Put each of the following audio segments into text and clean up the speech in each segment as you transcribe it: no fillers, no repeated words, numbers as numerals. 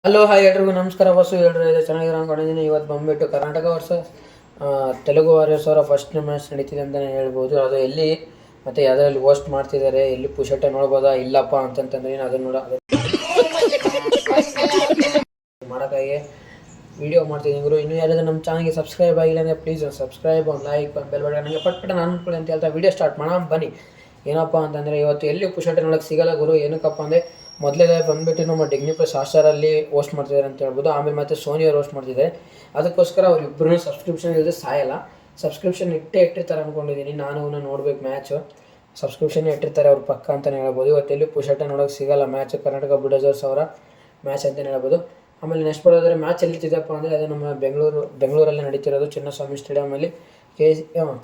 Hello hi ಎಲ್ರಿಗೂ ನಮಸ್ಕಾರ bus ಹೇಳ್ರಿ ಇದು ಚೆನ್ನಾಗಿರೋ ಅನ್ಕೊಂಡಿದ್ದೀನಿ. ಇವತ್ತು ಬಂದುಬಿಟ್ಟು ಕರ್ನಾಟಕ ವರ್ಸಸ್ ತೆಲುಗು ವಾರಿಯರ್ಸ್ ಅವರ ಫಸ್ಟ್ ಮ್ಯಾಚ್ ನಡೀತಿದೆ ಅಂತಲೇ ಹೇಳ್ಬೋದು. ಅದು ಎಲ್ಲಿ ಮತ್ತು ಯಾವುದ್ರಲ್ಲಿ ಹೋಸ್ಟ್ ಮಾಡ್ತಿದ್ದಾರೆ, ಎಲ್ಲಿ ಪುಷಟೆ ನೋಡ್ಬೋದಾ ಇಲ್ಲಪ್ಪ ಅಂತಂತಂದ್ರೆ ಅದನ್ನು ಮಾಡೋಕ್ಕಾಗಿ ವೀಡಿಯೋ ಮಾಡ್ತಿದ್ದೀನಿ ಗುರು. ಇನ್ನೂ ಯಾರಾದರೂ ನಮ್ಮ ಚಾನಲ್ಗೆ ಸಬ್ಸ್ಕ್ರೈಬ್ ಆಗಿಲ್ಲ ಅಂದರೆ ಪ್ಲೀಸ್ ಸಬ್ಸ್ಕ್ರೈಬ್, ಒಂದು ಲೈಕ್, ಒಂದು ಬೆಲ್ ಬಟನ್ ನನಗೆ ಪಟ್ಟ ನಾನು ಅನ್ಕೊಳ್ಳಿ ಅಂತ ಹೇಳ್ತಾ ವೀಡಿಯೋ ಸ್ಟಾರ್ಟ್ ಮಾಡೋಣ ಬನ್ನಿ. ಏನಪ್ಪ ಅಂತಂದರೆ ಇವತ್ತು ಎಲ್ಲಿ ಪುಷಟೆ ನೋಡೋಕ್ಕೆ ಸಿಗಲ್ಲ ಗುರು. ಏನಕ್ಕಪ್ಪ ಅಂದರೆ ಮೊದಲೇ ಬಂದುಬಿಟ್ಟು ನಮ್ಮ ಡಿಗ್ನಿ ಪ್ಲಸ್ ಹಾಟ್‌ಸ್ಟಾರಲ್ಲಿ ಹೋಸ್ಟ್ ಮಾಡ್ತಿದ್ದಾರೆ ಅಂತ ಹೇಳ್ಬೋದು. ಆಮೇಲೆ ಮತ್ತೆ ಸೋನಿ ಅವ್ರು ಹೋಸ್ಟ್ ಮಾಡ್ತಿದ್ದಾರೆ. ಅದಕ್ಕೋಸ್ಕರ ಅವ್ರಿಬ್ಬರೂ ಸಬ್ಸ್ಕ್ರಿಪ್ಷನ್ ಇಲ್ಲದೆ ಸಾಯಲ್ಲ. ಸಬ್ಸ್ಕ್ರಿಪ್ಷನ್ ಇಟ್ಟಿರ್ತಾರೆ ಅಂದ್ಕೊಂಡಿದ್ದೀನಿ. ನಾನು ನೋಡ್ಬೇಕು ಮ್ಯಾಚು. ಸಬ್ಸ್ಕ್ರಿಪ್ಷನ್ ಇಟ್ಟಿರ್ತಾರೆ ಅವ್ರ ಪಕ್ಕ ಅಂತಲೇ ಹೇಳ್ಬೋದು. ಇವತ್ತೆಲ್ಲಿ ಪುಷಟೆ ನೋಡೋಕ್ಕೆ ಸಿಗಲ್ಲ ಮ್ಯಾಚ್, ಕರ್ನಾಟಕ ಬುಲ್ಡೋಸರ್ಸ್ ಅವರ ಮ್ಯಾಚ್ ಅಂತಲೇ ಹೇಳ್ಬೋದು. ಆಮೇಲೆ ನೆಕ್ಸ್ಟ್ ಬರೋದಾದ್ರೆ ಮ್ಯಾಚ್ ಎಲ್ಲಿತ್ತಿದೆಯಪ್ಪ ಅಂದರೆ ಅದು ನಮ್ಮ ಬೆಂಗಳೂರಲ್ಲಿ ನಡೀತಿರೋದು ಚಿನ್ನಸ್ವಾಮಿ ಸ್ಟೇಡಿಯಮಲ್ಲಿ.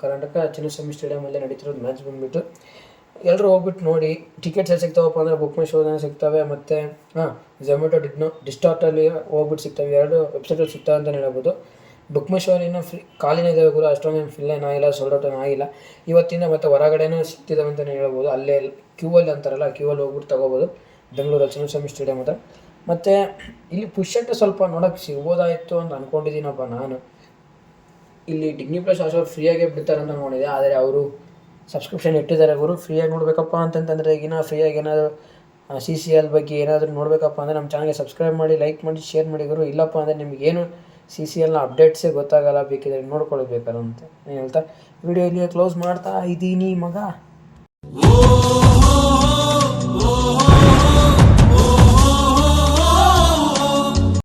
ಕರ್ನಾಟಕ ಚಿನ್ನಸ್ವಾಮಿ ಸ್ಟೇಡಿಯಮಲ್ಲೇ ನಡೀತಿರೋದು ಮ್ಯಾಚ್ ಬಂದುಬಿಟ್ಟು. ಎಲ್ಲರೂ ಹೋಗ್ಬಿಟ್ಟು ನೋಡಿ. ಟಿಕೆಟ್ಸ್ ಎಲ್ಲಿ ಸಿಗ್ತಾವಪ್ಪ ಅಂದರೆ ಬುಕ್ ಮೈ ಶೋದಲ್ಲಿ ಸಿಗ್ತವೆ, ಮತ್ತು ಝೊಮ್ಯಾಟೊ ಡಿಸ್ಟಾರ್ಟಲ್ಲಿ ಹೋಗ್ಬಿಟ್ಟು ಸಿಗ್ತವೆ. ಎರಡು ವೆಬ್ಸೈಟಲ್ಲಿ ಸಿಗ್ತವೆ ಅಂತಲೇ ಹೇಳ್ಬೋದು. ಬುಕ್ ಮೈ ಶೋ ಇನ್ನೂ ಖಾಲಿನೇ ಇದ್ದಾವೆ ಗುರು, ಅಷ್ಟೊಂದೇನು ಫಿಲ್ ಏನಾಗಿಲ್ಲ, ಸೋಲ್ಡ್ ಔಟ್ ಆಗಿಲ್ಲ ಇವತ್ತಿಂದ. ಮತ್ತು ಹೊರಗಡೆನೂ ಸಿಗ್ತಿದ್ದಾವೆ ಅಂತಲೇ ಹೇಳ್ಬೋದು. ಅಲ್ಲೇ ಕ್ಯೂವಲ್ಲಿ ಅಂತಾರಲ್ಲ, ಕ್ಯೂವಲ್ಲಿ ಹೋಗ್ಬಿಟ್ಟು ತೊಗೋಬೋದು ಬೆಂಗಳೂರಲ್ಲಿ ಚಿನ್ನಸ್ವಾಮಿ ಸ್ಟೇಡಿಯಮ್ ಹತ್ರ. ಮತ್ತು ಇಲ್ಲಿ ಪುಷಟೆ ಸ್ವಲ್ಪ ನೋಡೋಕ್ಕೆ ಸಿಗ್ಬೋದಾಯಿತು ಅಂತ ಅಂದ್ಕೊಂಡಿದ್ದೀನಪ್ಪ ನಾನು. ಇಲ್ಲಿ ಡಿಗ್ನಿ ಪ್ಲಸ್ ಹಾಟ್‌ಸ್ಟಾರ್ ಫ್ರೀಯಾಗೇ ಬಿಡ್ತಾರೆ ಅಂತ ಅಂದ್ಕೊಂಡಿದ್ದೆ, ಆದರೆ ಅವರು ಸಬ್ಸ್ಕ್ರಿಪ್ಷನ್ ಇಟ್ಟಿದ್ದಾರೆ ಗುರು. ಫ್ರೀಯಾಗಿ ನೋಡಬೇಕಪ್ಪ ಅಂತಂತಂದರೆ ಈಗಿನ ಫ್ರೀಯಾಗಿ ಏನಾದರೂ CCL ಬಗ್ಗೆ ಏನಾದರೂ ನೋಡಬೇಕಪ್ಪ ಅಂದರೆ ನಮ್ಮ ಚಾನಲ್ಗೆ ಸಬ್ಸ್ಕ್ರೈಬ್ ಮಾಡಿ, ಲೈಕ್ ಮಾಡಿ, ಶೇರ್ ಮಾಡಿ ಗುರು. ಇಲ್ಲಪ್ಪ ಅಂದರೆ ನಿಮಗೇನು CCLನ ಅಪ್ಡೇಟ್ಸೇ ಗೊತ್ತಾಗಲ್ಲ, ಬೇಕಿದ್ರೆ ನೋಡ್ಕೊಳ್ಬೇಕಾರೆ ಅಂತ ಹೇಳ್ತಾ ವಿಡಿಯೋ ಇಲ್ಲಿಗೆ ಕ್ಲೋಸ್ ಮಾಡ್ತಾ ಇದ್ದೀನಿ ಮಗ.